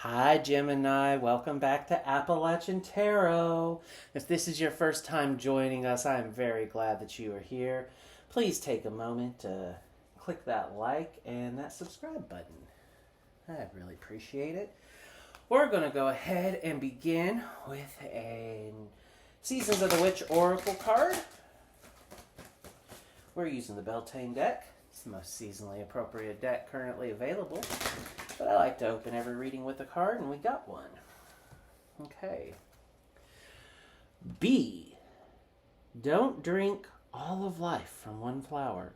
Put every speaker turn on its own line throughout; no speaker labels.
Hi, Gemini. Welcome back to Appalachian Tarot. If this is your first time joining us, I am very glad that you are here. Please take a moment to click that like and that subscribe button. I'd really appreciate it. We're going to go ahead and begin with a Seasons of the Witch Oracle card. We're using the Beltane deck. It's the most seasonally appropriate deck currently available. But I like to open every reading with a card, and we got one. Okay. B. Don't drink all of life from one flower,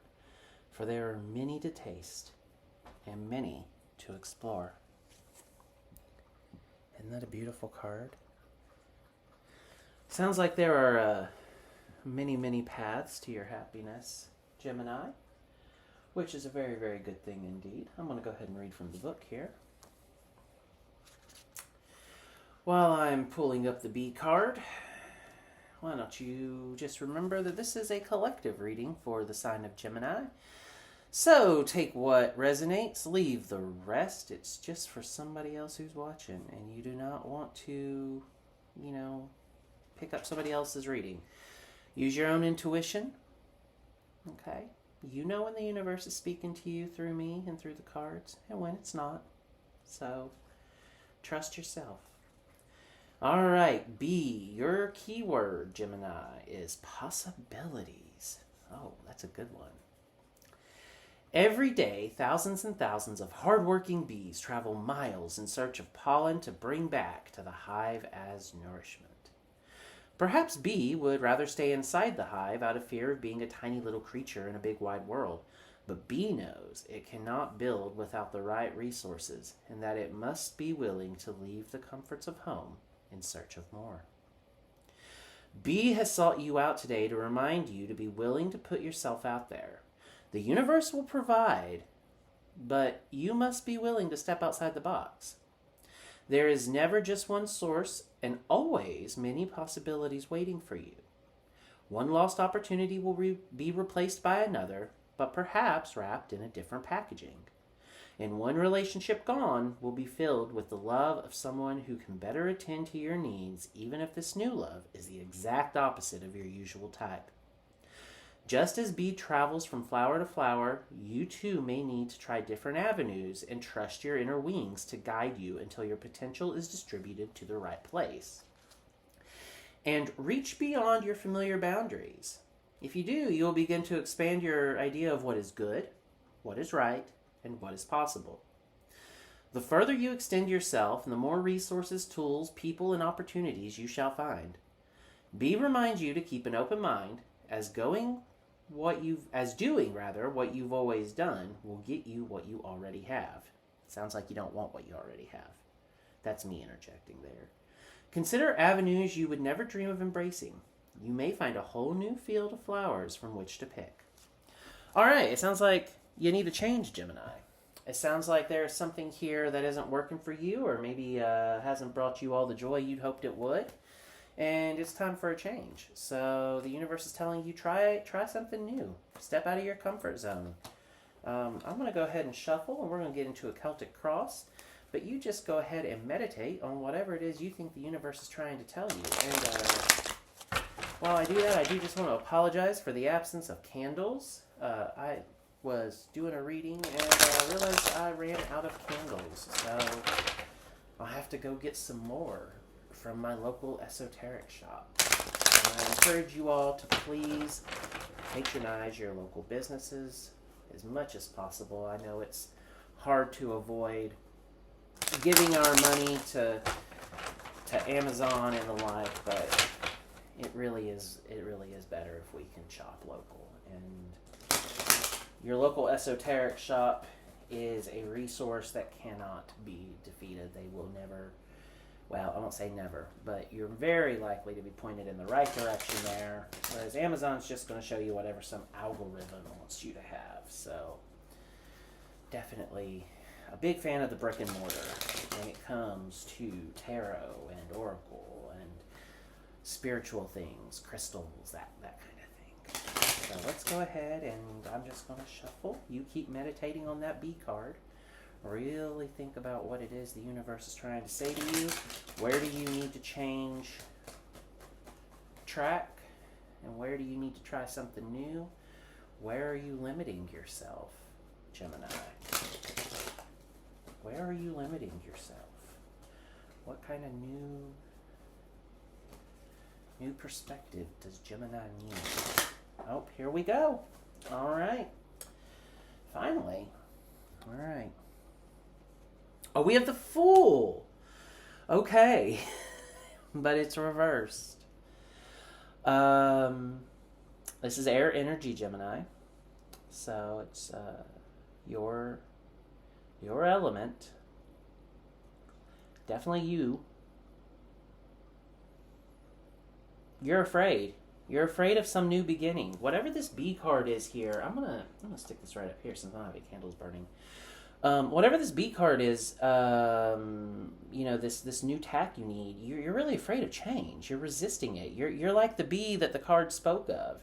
for there are many to taste and many to explore. Isn't that a beautiful card? Sounds like there are many, many paths to your happiness, Gemini, which is a very, very good thing indeed. I'm going to go ahead and read from the book here. While I'm pulling up the B card, why don't you just remember that this is a collective reading for the sign of Gemini. So take what resonates, leave the rest. It's just for somebody else who's watching, and you do not want to, pick up somebody else's reading. Use your own intuition, okay? You know when the universe is speaking to you through me and through the cards, and when it's not. So, trust yourself. All right, B, your keyword, Gemini, is possibilities. Oh, that's a good one. Every day, thousands and thousands of hardworking bees travel miles in search of pollen to bring back to the hive as nourishment. Perhaps B would rather stay inside the hive out of fear of being a tiny little creature in a big wide world. But B knows it cannot build without the right resources, and that it must be willing to leave the comforts of home in search of more. B has sought you out today to remind you to be willing to put yourself out there. The universe will provide, but you must be willing to step outside the box. There is never just one source and always many possibilities waiting for you. One lost opportunity will be replaced by another, but perhaps wrapped in a different packaging. And one relationship gone will be filled with the love of someone who can better attend to your needs, even if this new love is the exact opposite of your usual type. Just as bee travels from flower to flower, you too may need to try different avenues and trust your inner wings to guide you until your potential is distributed to the right place. And reach beyond your familiar boundaries. If you do, you will begin to expand your idea of what is good, what is right, and what is possible. The further you extend yourself, the more resources, tools, people, and opportunities you shall find. Bee reminds you to keep an open mind, as doing what you've always done will get you what you already have. Sounds like you don't want what you already have. That's me interjecting there. Consider avenues you would never dream of embracing. You may find a whole new field of flowers from which to pick. All right, it sounds like you need a change, Gemini. It sounds like there's something here that isn't working for you, or maybe hasn't brought you all the joy you'd hoped it would. And it's time for a change. So the universe is telling you, try something new. Step out of your comfort zone. I'm going to go ahead and shuffle, and we're going to get into a Celtic cross. But you just go ahead and meditate on whatever it is you think the universe is trying to tell you. And while I do that, I do just want to apologize for the absence of candles. I was doing a reading, and realized I ran out of candles. So I'll have to go get some more from my local esoteric shop. And I encourage you all to please patronize your local businesses as much as possible. I know it's hard to avoid giving our money to Amazon and the like, but it really is better if we can shop local. And your local esoteric shop is a resource that cannot be defeated. They will never, well, I won't say never, but you're very likely to be pointed in the right direction there, whereas Amazon's just going to show you whatever some algorithm wants you to have. So definitely a big fan of the brick and mortar when it comes to tarot and oracle and spiritual things, crystals, that kind of thing. So let's go ahead, and I'm just going to shuffle. You keep meditating on that B card. Really think about what it is the universe is trying to say to you. Where do you need to change track? And where do you need to try something new? Where are you limiting yourself, Gemini? Where are you limiting yourself? What kind of new perspective does Gemini need? Oh, here we go. All right. Finally. All right. Oh, we have the Fool. Okay. But it's reversed. This is air energy, Gemini. So it's your element. Definitely you. You're afraid. You're afraid of some new beginning. Whatever this B card is here, I'm gonna stick this right up here since I don't have any candles burning. Whatever this B card is, this new tack you need, you're really afraid of change. You're resisting it. You're like the bee that the card spoke of.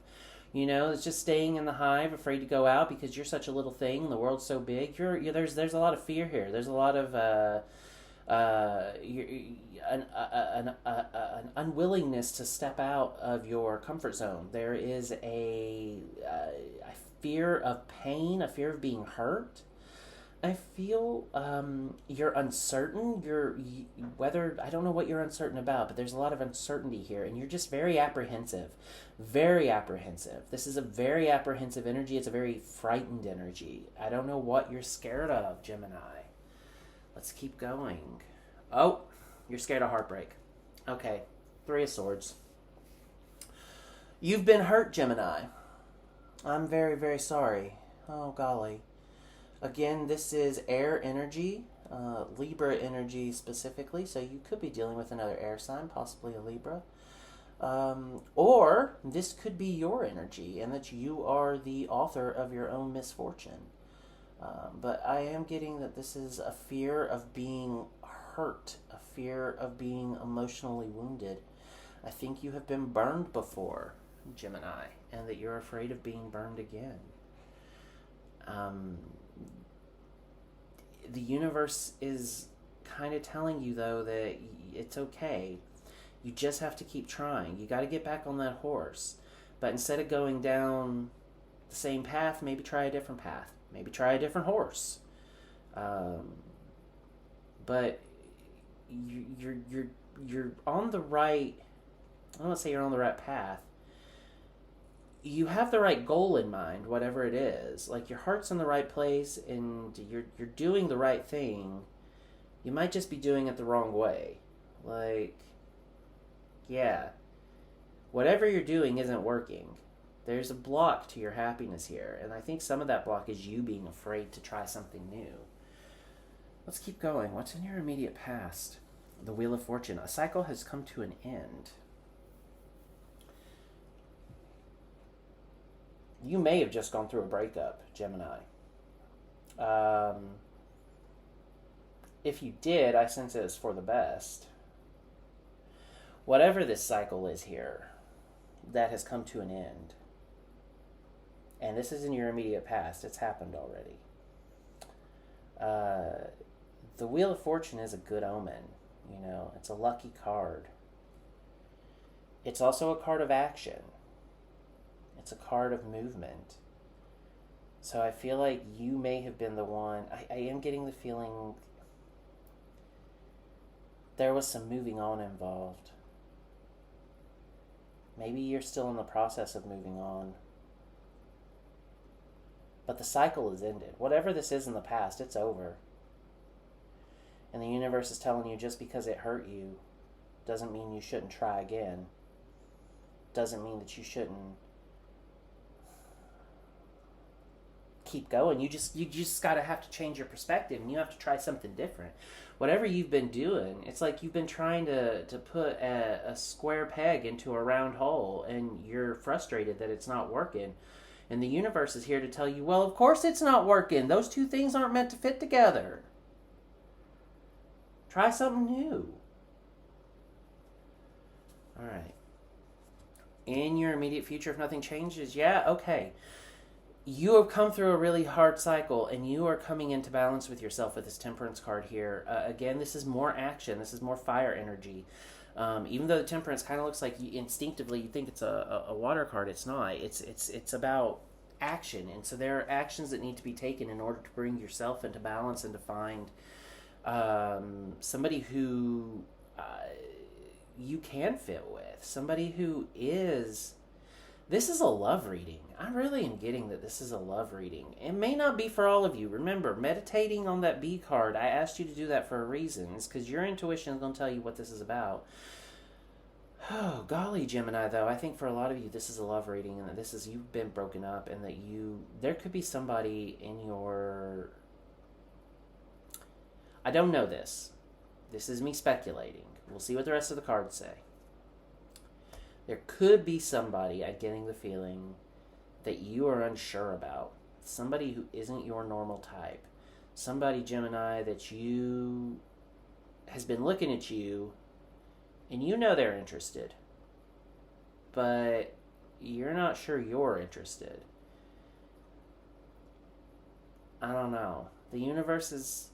It's just staying in the hive, afraid to go out because you're such a little thing and the world's so big. There's a lot of fear here. There's a lot of an unwillingness to step out of your comfort zone. There is a fear of pain, a fear of being hurt. I feel you're uncertain. I don't know what you're uncertain about, but there's a lot of uncertainty here, and you're just very apprehensive. Very apprehensive. This is a very apprehensive energy. It's a very frightened energy. I don't know what you're scared of, Gemini. Let's keep going. Oh, you're scared of heartbreak. Okay, Three of Swords. You've been hurt, Gemini. I'm very, very sorry. Oh, golly. Again, this is air energy, Libra energy specifically, so you could be dealing with another air sign, possibly a Libra. Or this could be your energy, and that you are the author of your own misfortune. But I am getting that this is a fear of being hurt, a fear of being emotionally wounded. I think you have been burned before, Gemini, and that you're afraid of being burned again. The universe is kind of telling you, though, that it's okay. You just have to keep trying. You got to get back on that horse. But instead of going down the same path, maybe try a different path. Maybe try a different horse. But you're on the right. I don't want to say you're on the right path. You have the right goal in mind, whatever it is. Like, your heart's in the right place, and you're doing the right thing. You might just be doing it the wrong way. Like, yeah, whatever you're doing isn't working. There's a block to your happiness here, and I think some of that block is you being afraid to try something new. Let's keep going. What's in your immediate past? The Wheel of Fortune. A cycle has come to an end. You may have just gone through a breakup, Gemini. If you did, I sense it is for the best. Whatever this cycle is here, that has come to an end. And this is in your immediate past. It's happened already. The Wheel of Fortune is a good omen. It's a lucky card. It's also a card of action. It's a card of movement. So I feel like you may have been the one. I am getting the feeling there was some moving on involved. Maybe you're still in the process of moving on. But the cycle is ended. Whatever this is in the past, it's over. And the universe is telling you, just because it hurt you doesn't mean you shouldn't try again. Doesn't mean that you shouldn't keep going. You just gotta have to change your perspective, and you have to try something different. Whatever you've been doing, it's like you've been trying to put a square peg into a round hole, and you're frustrated that it's not working. And the universe is here to tell you, well, of course it's not working. Those two things aren't meant to fit together. Try something new. All right. In your immediate future, if nothing changes, yeah, okay. you have come through a really hard cycle, and you are coming into balance with yourself with this Temperance card here. Again, this is more action. This is more fire energy. Even though the Temperance kind of looks like instinctively you think it's a water card, it's not. It's about action, and so there are actions that need to be taken in order to bring yourself into balance and to find somebody who you can fit with, somebody who is. This is a love reading. I really am getting that this is a love reading. It may not be for all of you. Remember, meditating on that B card, I asked you to do that for a reason. It's because your intuition is going to tell you what this is about. Oh, golly, Gemini, though. I think for a lot of you, this is a love reading, and that this is, you've been broken up, and that there could be somebody in your... I don't know this. This is me speculating. We'll see what the rest of the cards say. There could be somebody, I'm getting the feeling, that you are unsure about. Somebody who isn't your normal type. Somebody, Gemini, that has been looking at you, and you know they're interested. But you're not sure you're interested. I don't know. The universe is,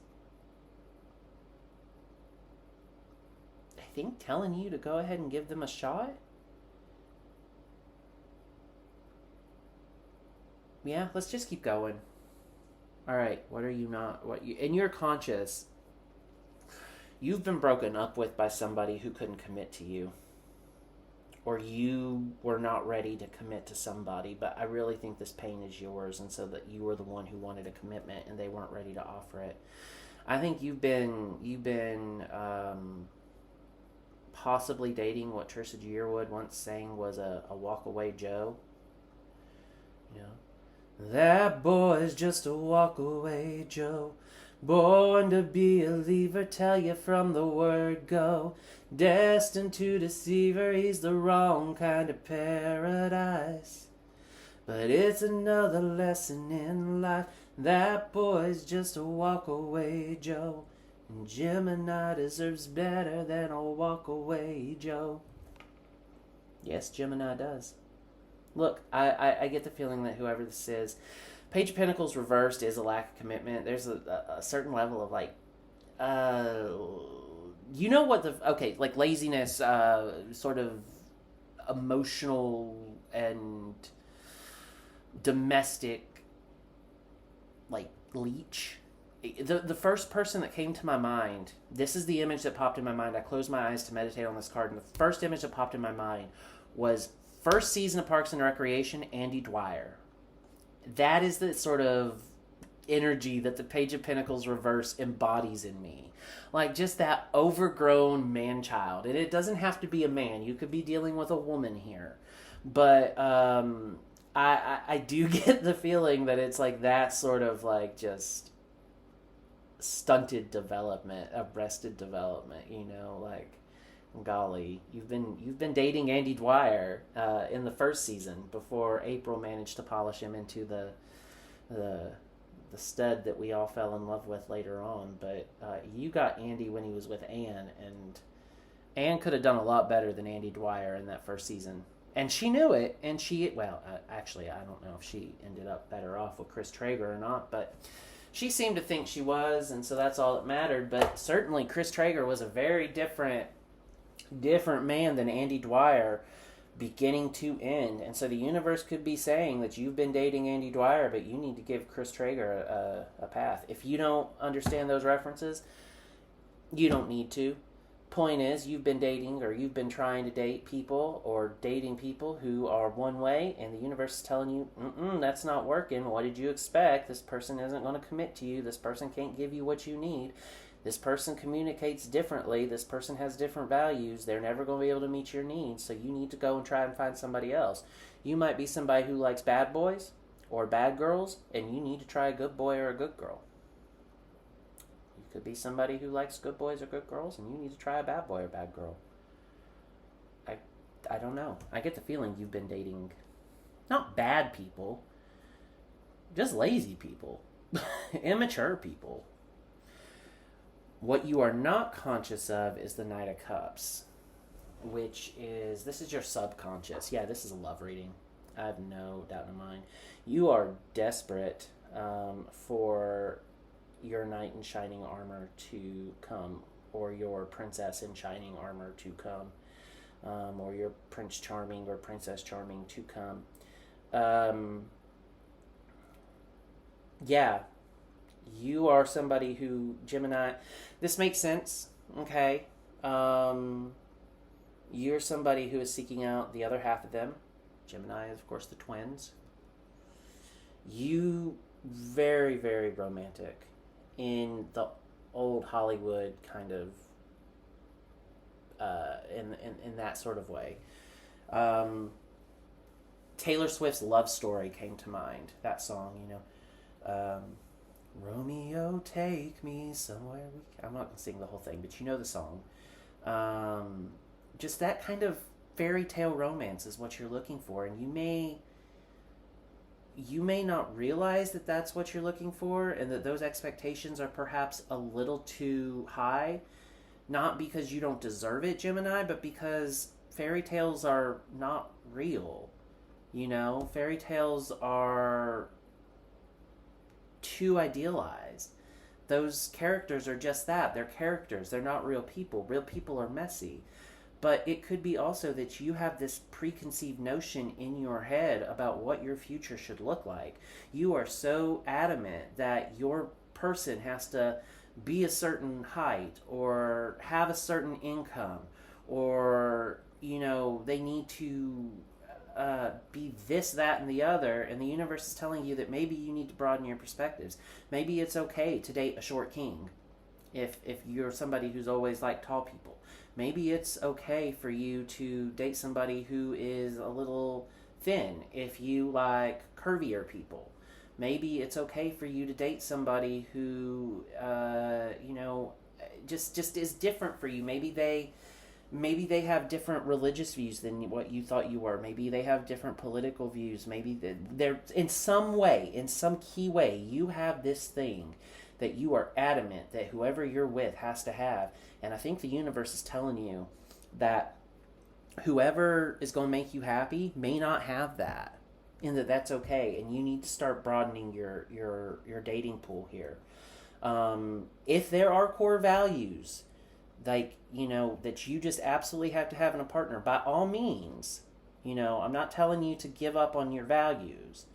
I think, telling you to go ahead and give them a shot. Yeah, let's just keep going. All right, what are you not? In your conscious, you've been broken up with by somebody who couldn't commit to you. Or you were not ready to commit to somebody, but I really think this pain is yours, and so that you were the one who wanted a commitment and they weren't ready to offer it. I think you've been possibly dating what Trisha Yearwood once sang was a walk-away Joe. You know? That boy's just a walk-away Joe, born to be a leaver, tell you from the word go. Destined to deceive her, he's the wrong kind of paradise. But it's another lesson in life, that boy's just a walk-away Joe. And Gemini deserves better than a walk-away Joe. Yes, Gemini does. Look, I get the feeling that whoever this is, Page of Pentacles reversed is a lack of commitment. There's a certain level of like, you know what like laziness, sort of emotional and domestic, like leech. The first person that came to my mind, this is the image that popped in my mind. I closed my eyes to meditate on this card, and the first image that popped in my mind was first season of Parks and Recreation, Andy Dwyer. That is the sort of energy that the Page of Pentacles reverse embodies in me. Like just that overgrown man-child. And it doesn't have to be a man. You could be dealing with a woman here. But I do get the feeling that it's like that sort of like just stunted development, arrested development, you know, like golly, you've been dating Andy Dwyer in the first season before April managed to polish him into the stud that we all fell in love with later on. But you got Andy when he was with Anne, and Anne could have done a lot better than Andy Dwyer in that first season. And she knew it, and actually, I don't know if she ended up better off with Chris Traeger or not, but she seemed to think she was, and so that's all that mattered. But certainly Chris Traeger was a very different man than Andy Dwyer, beginning to end. And so the universe could be saying that you've been dating Andy Dwyer, but you need to give Chris Traeger a path. If you don't understand those references, you don't need to. Point is, you've been dating, or you've been trying to date people, or dating people who are one way, and the universe is telling you, that's not working. What did you expect? This person isn't going to commit to you. This person can't give you what you need. This person communicates differently. This person has different values. They're never going to be able to meet your needs, so you need to go and try and find somebody else. You might be somebody who likes bad boys or bad girls, and you need to try a good boy or a good girl. You could be somebody who likes good boys or good girls, and you need to try a bad boy or bad girl. I don't know. I get the feeling you've been dating not bad people, just lazy people, immature people. What you are not conscious of is the Knight of Cups, which is, this is your subconscious. Yeah, this is a love reading. I have no doubt in mind. You are desperate for your knight in shining armor to come, or your princess in shining armor to come, or your Prince Charming or Princess Charming to come. Yeah, you are somebody who, Gemini, this makes sense, okay? You're somebody who is seeking out the other half of them. Gemini is, of course, the twins. You very, very romantic in the old Hollywood kind of, in that sort of way. Taylor Swift's Love Story came to mind. That song, Romeo, take me somewhere. I'm not going to sing the whole thing, but you know the song. Just that kind of fairy tale romance is what you're looking for, and you may not realize that that's what you're looking for, and that those expectations are perhaps a little too high, not because you don't deserve it, Gemini, but because fairy tales are not real. Fairy tales are too idealized. Those characters are just that. They're characters. They're not real people. Real people are messy. But it could be also that you have this preconceived notion in your head about what your future should look like. You are so adamant that your person has to be a certain height, or have a certain income, or, they need to be this, that, and the other, and the universe is telling you that maybe you need to broaden your perspectives. Maybe it's okay to date a short king if you're somebody who's always liked tall people. Maybe it's okay for you to date somebody who is a little thin if you like curvier people. Maybe it's okay for you to date somebody who, just is different for you. Maybe they have different religious views than what you thought you were. Maybe they have different political views. Maybe they're in some way, in some key way, you have this thing that you are adamant that whoever you're with has to have. And I think the universe is telling you that whoever is going to make you happy may not have that, and that's okay. And you need to start broadening your dating pool here. If there are core values, that you just absolutely have to have in a partner, by all means, I'm not telling you to give up on your values.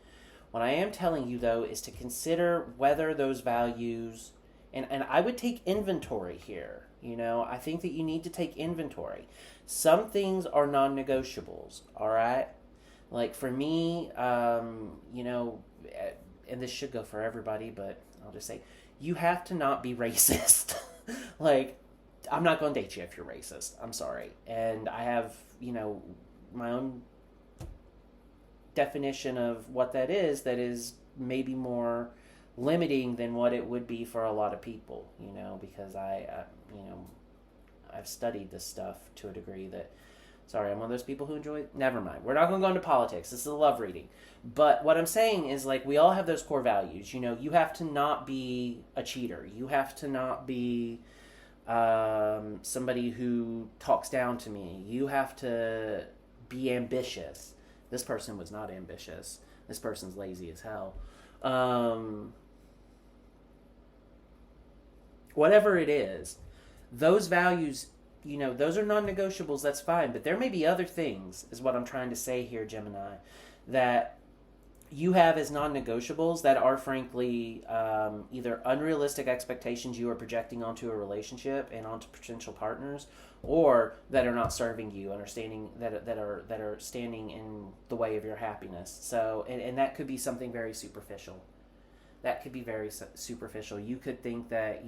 What I am telling you, though, is to consider whether those values, and I would take inventory here. I think that you need to take inventory. Some things are non-negotiables, all right? Like for me, and this should go for everybody, but I'll just say, you have to not be racist. Like, I'm not going to date you if you're racist. I'm sorry. And I have, my own definition of what that is maybe more limiting than what it would be for a lot of people, because I've studied this stuff to a degree that, sorry, I'm one of those people who enjoy, never mind. We're not going to go into politics. This is a love reading. But what I'm saying is, like, we all have those core values. You have to not be a cheater. You have to not be somebody who talks down to me. You have to be ambitious. This person was not ambitious. This person's lazy as hell. Whatever it is, those values, those are non-negotiables, that's fine. But there may be other things, is what I'm trying to say here, Gemini, that you have as non-negotiables that are frankly either unrealistic expectations you are projecting onto a relationship and onto potential partners, or that are not serving you, understanding that are standing in the way of your happiness. So, and that could be something very superficial. That could be very superficial. You could think that,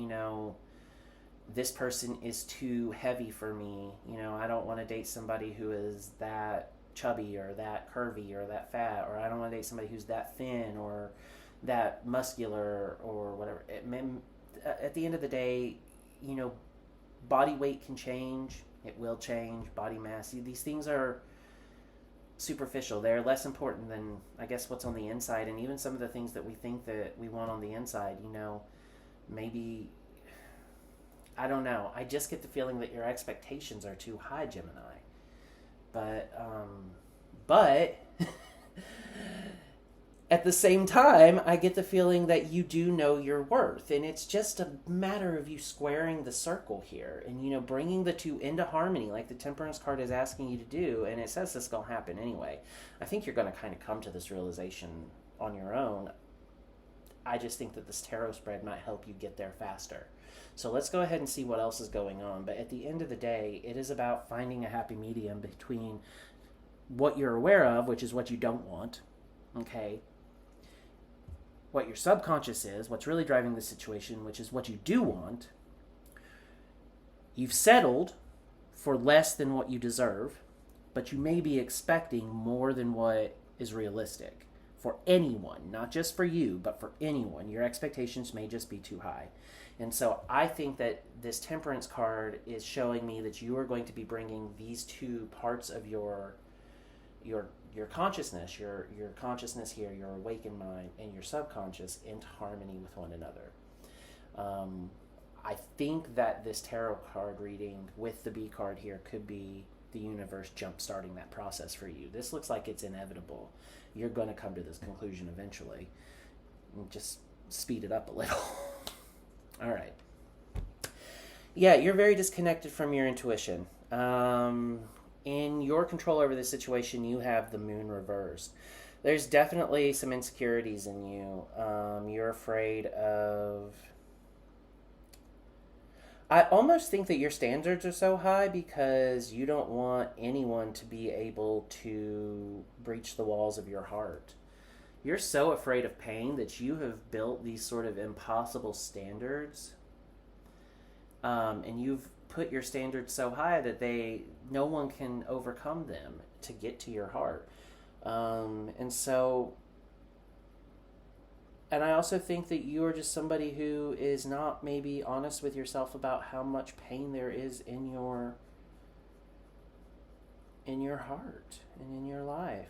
this person is too heavy for me. I don't want to date somebody who is that chubby or that curvy or that fat, or I don't want to date somebody who's that thin or that muscular or whatever. At the end of the day, body weight can change. It will change. Body mass. These things are superficial. They're less important than, I guess, what's on the inside, and even some of the things that we think that we want on the inside. Maybe, I don't know. I just get the feeling that your expectations are too high, Gemini. But At the same time, I get the feeling that you do know your worth, and it's just a matter of you squaring the circle here and, bringing the two into harmony like the Temperance card is asking you to do, and it says this is going to happen anyway. I think you're going to kind of come to this realization on your own. I just think that this tarot spread might help you get there faster. So let's go ahead and see what else is going on. But at the end of the day, it is about finding a happy medium between what you're aware of, which is what you don't want, okay, what your subconscious is, what's really driving the situation, which is what you do want. You've settled for less than what you deserve, but you may be expecting more than what is realistic for anyone, not just for you, but for anyone. Your expectations may just be too high. And so I think that this Temperance card is showing me that you are going to be bringing these two parts of your consciousness, your consciousness here, your awakened mind, and your subconscious into harmony with one another. I think that this tarot card reading with the B card here could be the universe jump-starting that process for you. This looks like it's inevitable. You're going to come to this conclusion eventually. Just speed it up a little. All right. Yeah, you're very disconnected from your intuition. In your control over this situation, you have the moon reversed. There's definitely some insecurities in you. You're afraid of... I almost think that your standards are so high because you don't want anyone to be able to breach the walls of your heart. You're so afraid of pain that you have built these sort of impossible standards. And you've put your standards so high that no one can overcome them to get to your heart. And I also think that you are just somebody who is not maybe honest with yourself about how much pain there is in your heart and in your life.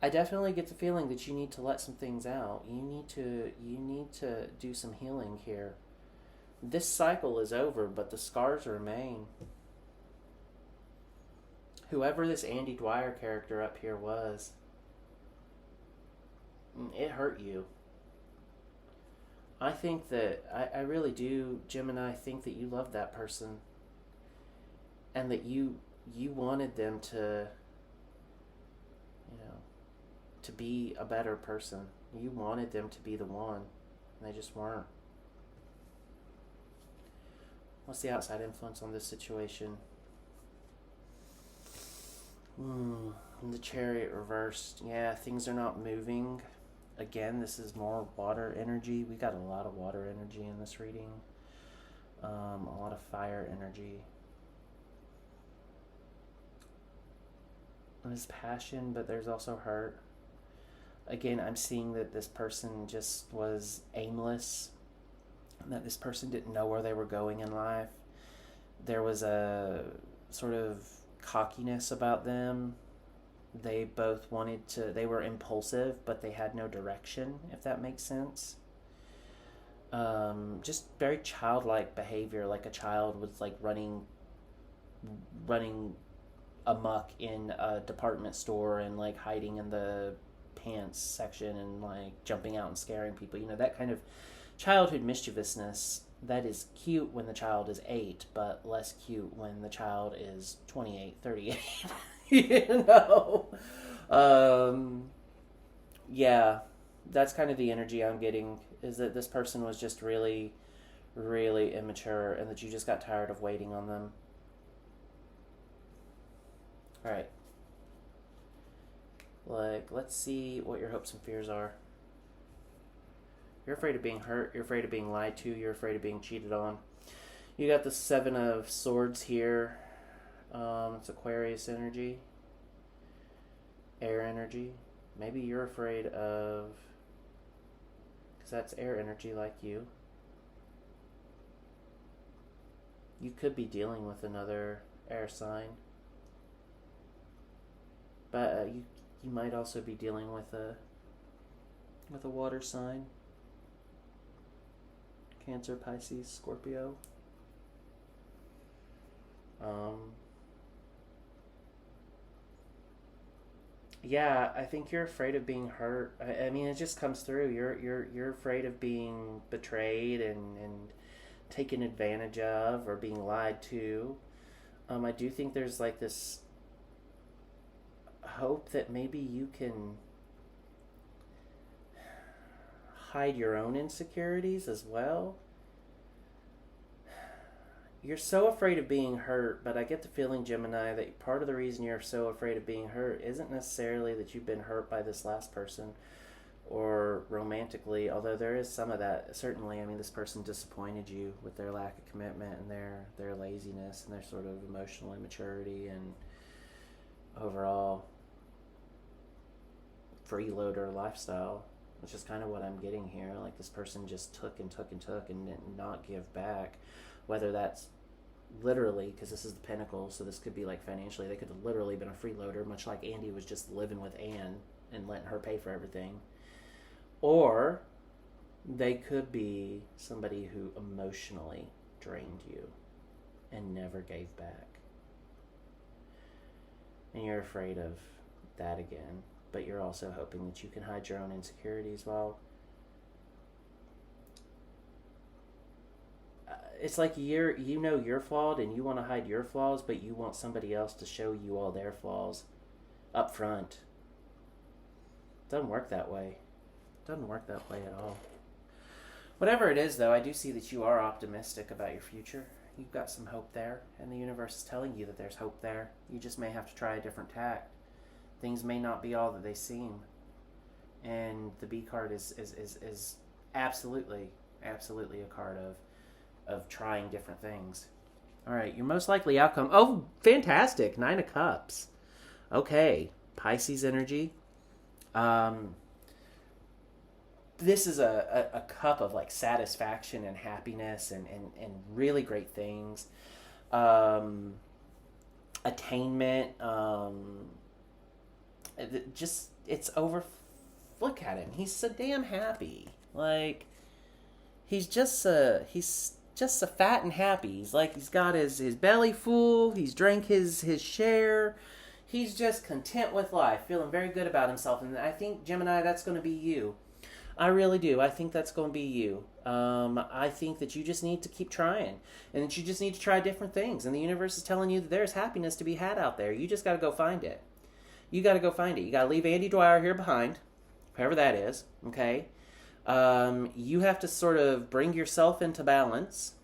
I definitely get the feeling that you need to let some things out. You need to do some healing here. This cycle is over, but the scars remain. Whoever this Andy Dwyer character up here was, it hurt you. I think that, I really do, Gemini, think that you loved that person. And that you wanted them to, to be a better person. You wanted them to be the one. And they just weren't. What's the outside influence on this situation? The Chariot reversed. Yeah, things are not moving. Again, this is more water energy. We got a lot of water energy in this reading. A lot of fire energy. There's passion, but there's also hurt. Again, I'm seeing that this person just was aimless. That this person didn't know where they were going in life. There was a sort of cockiness about them. They both they were impulsive, but they had no direction, if that makes sense. Just very childlike behavior, like a child was like running amok in a department store and like hiding in the pants section and like jumping out and scaring people. That kind of childhood mischievousness that is cute when the child is 8, but less cute when the child is 28, 38. Yeah, that's kind of the energy I'm getting, is that this person was just really, really immature and that you just got tired of waiting on them. All right. Let's see what your hopes and fears are. You're afraid of being hurt. You're afraid of being lied to. You're afraid of being cheated on. You got the 7 of Swords here. It's Aquarius energy. Air energy. Maybe you're afraid of... because that's air energy like you. You could be dealing with another air sign. But you might also be dealing with a water sign. Cancer, Pisces, Scorpio. Yeah, I think you're afraid of being hurt. I mean, it just comes through. You're afraid of being betrayed and taken advantage of or being lied to. I do think there's like this hope that maybe you can hide your own insecurities as well. You're so afraid of being hurt, but I get the feeling, Gemini, that part of the reason you're so afraid of being hurt isn't necessarily that you've been hurt by this last person or romantically, although there is some of that. Certainly, I mean, this person disappointed you with their lack of commitment and their laziness and their sort of emotional immaturity and overall freeloader lifestyle, which is kind of what I'm getting here. Like this person just took and took and took and did not give back, whether that's literally, because this is the pinnacle, so this could be like financially, they could have literally been a freeloader, much like Andy was just living with Anne and letting her pay for everything. Or they could be somebody who emotionally drained you and never gave back. And you're afraid of that again, but you're also hoping that you can hide your own insecurities while it's like you're flawed and you want to hide your flaws, but you want somebody else to show you all their flaws up front. Doesn't work that way. Doesn't work that way at all. Whatever it is, though, I do see that you are optimistic about your future. You've got some hope there, and the universe is telling you that there's hope there. You just may have to try a different tack. Things may not be all that they seem. And the B card is absolutely a card of trying different things. All right, your most likely outcome. Oh, fantastic. 9 of Cups. Okay, Pisces energy. This is a cup of like satisfaction and happiness and really great things. Attainment. It's over. Look at him. He's so damn happy. Like, he's just so fat and happy. He's like, he's got his belly full. He's drank his share. He's just content with life, feeling very good about himself. And I think, Gemini, that's going to be you. I really do. I think that's going to be you. I think that you just need to keep trying. And that you just need to try different things. And the universe is telling you that there's happiness to be had out there. You just got to go find it. You got to go find it. You got to leave Andy Dwyer here behind, whoever that is, okay? You have to sort of bring yourself into balance,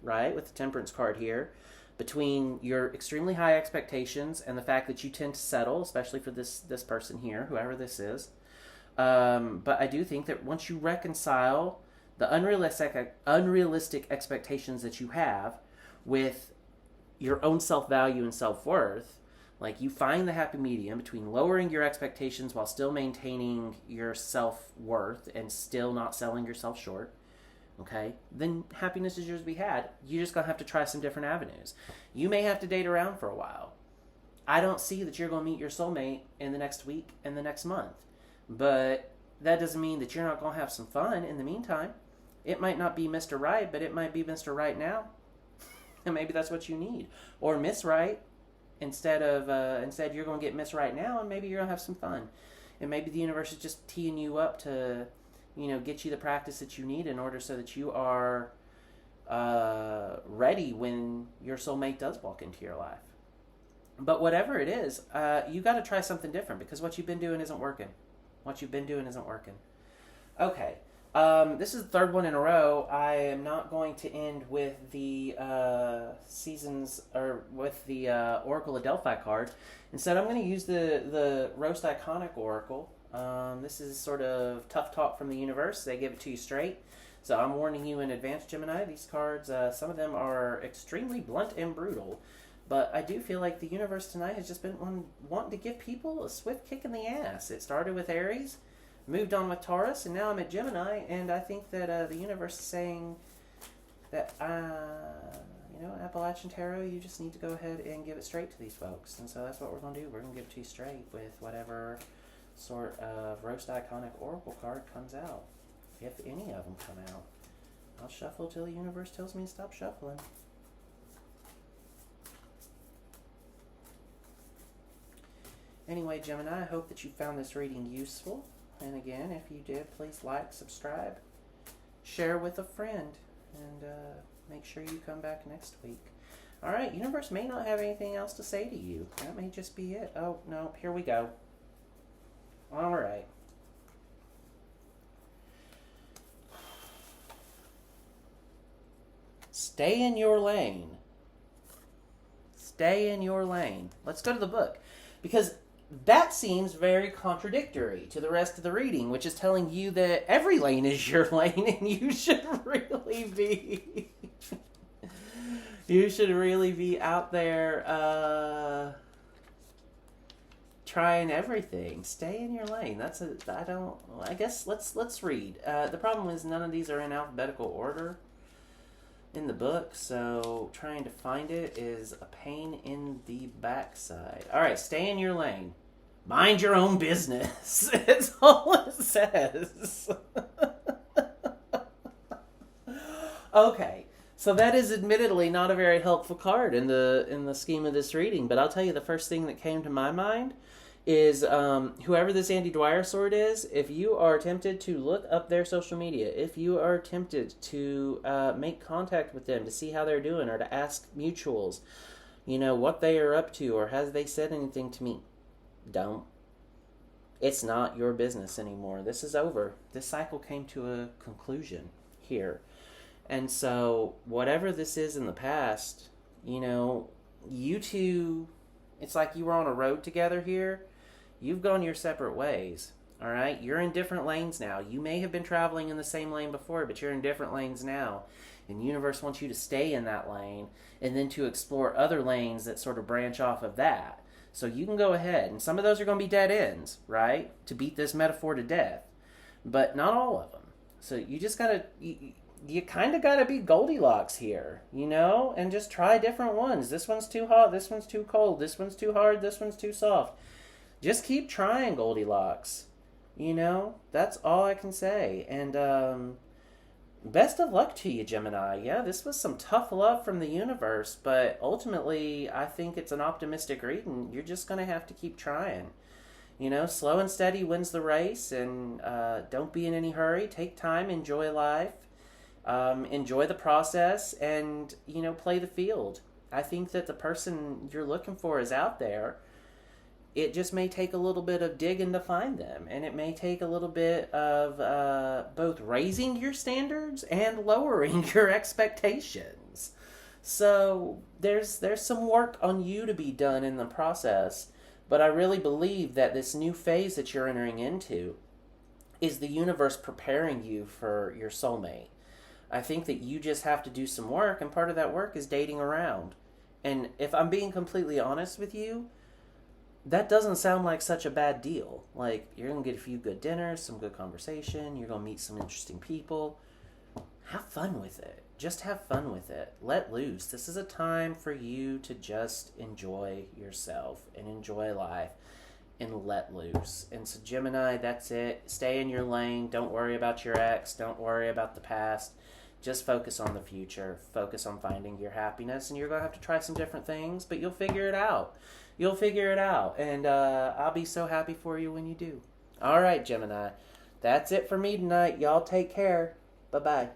right, with the Temperance card here, between your extremely high expectations and the fact that you tend to settle, especially for this person here, whoever this is. But I do think that once you reconcile the unrealistic expectations that you have with your own self-value and self-worth, like you find the happy medium between lowering your expectations while still maintaining your self-worth and still not selling yourself short, okay, then happiness is yours to be had. You're just going to have to try some different avenues. You may have to date around for a while. I don't see that you're going to meet your soulmate in the next week and the next month. But that doesn't mean that you're not going to have some fun in the meantime. It might not be Mr. Right, but it might be Mr. Right now. And maybe that's what you need. Or Miss Right. Instead you're going to get Miss Right now, and maybe you're going to have some fun. And maybe the universe is just teeing you up to, get you the practice that you need in order so that you are ready when your soulmate does walk into your life. But whatever it is, you got to try something different because what you've been doing isn't working. Okay. This is the third one in a row. I am not going to end with the seasons or with the Oracle of Delphi card. Instead, I'm going to use the Roast Iconic Oracle. This is sort of tough talk from the universe. They give it to you straight. So I'm warning you in advance, Gemini. These cards, some of them are extremely blunt and brutal. But I do feel like the universe tonight has just been wanting to give people a swift kick in the ass. It started with Aries, moved on with Taurus, and now I'm at Gemini. And I think that the universe is saying that, Appalachian Tarot, you just need to go ahead and give it straight to these folks. And so that's what we're going to do. We're going to give it to you straight with whatever sort of Roast Iconic Oracle card comes out. If any of them come out. I'll shuffle till the universe tells me to stop shuffling. anyway, Gemini, I hope that you found this reading useful. And again, if you did, please like, subscribe, share with a friend, and make sure you come back next week. All right, universe may not have anything else to say to you. That may just be it. Oh, no, here we go. All right. Stay in your lane. Stay in your lane. Let's go to the book. Because that seems very contradictory to the rest of the reading, which is telling you that every lane is your lane and you should really be... you should really be out there trying everything. Stay in your lane. I guess let's read. The problem is none of these are in alphabetical order in the book, so trying to find it is a pain in the backside. All right, stay in your lane. Mind your own business. It's all it says. Okay, so that is admittedly not a very helpful card in the scheme of this reading, but I'll tell you the first thing that came to my mind is whoever this Andy Dwyer sword is, if you are tempted to look up their social media, if you are tempted to make contact with them to see how they're doing or to ask mutuals, what they are up to or has they said anything to me, don't. It's not your business anymore. This is over. This cycle came to a conclusion here. And so whatever this is in the past, you two, it's like you were on a road together here. You've gone your separate ways, all right? You're in different lanes now. You may have been traveling in the same lane before, but you're in different lanes now. And the universe wants you to stay in that lane and then to explore other lanes that sort of branch off of that. So you can go ahead, and some of those are going to be dead ends, right? To beat this metaphor to death. But not all of them. So you just got to... You kind of got to be Goldilocks here, and just try different ones. This one's too hot, this one's too cold, this one's too hard, this one's too soft. Just keep trying, Goldilocks. That's all I can say. And best of luck to you, Gemini. Yeah, this was some tough love from the universe, but ultimately I think it's an optimistic reading. You're just going to have to keep trying. Slow and steady wins the race, and don't be in any hurry. Take time, enjoy life. Enjoy the process and, play the field. I think that the person you're looking for is out there. It just may take a little bit of digging to find them. And it may take a little bit of both raising your standards and lowering your expectations. So there's some work on you to be done in the process. But I really believe that this new phase that you're entering into is the universe preparing you for your soulmate. I think that you just have to do some work, and part of that work is dating around. And if I'm being completely honest with you, that doesn't sound like such a bad deal. Like, you're going to get a few good dinners, some good conversation, you're going to meet some interesting people. Have fun with it. Just have fun with it. Let loose. This is a time for you to just enjoy yourself and enjoy life and let loose. And so, Gemini, that's it. Stay in your lane. Don't worry about your ex. Don't worry about the past. Just focus on the future. Focus on finding your happiness. And you're going to have to try some different things, but you'll figure it out. You'll figure it out. And I'll be so happy for you when you do. All right, Gemini. That's it for me tonight. Y'all take care. Bye-bye.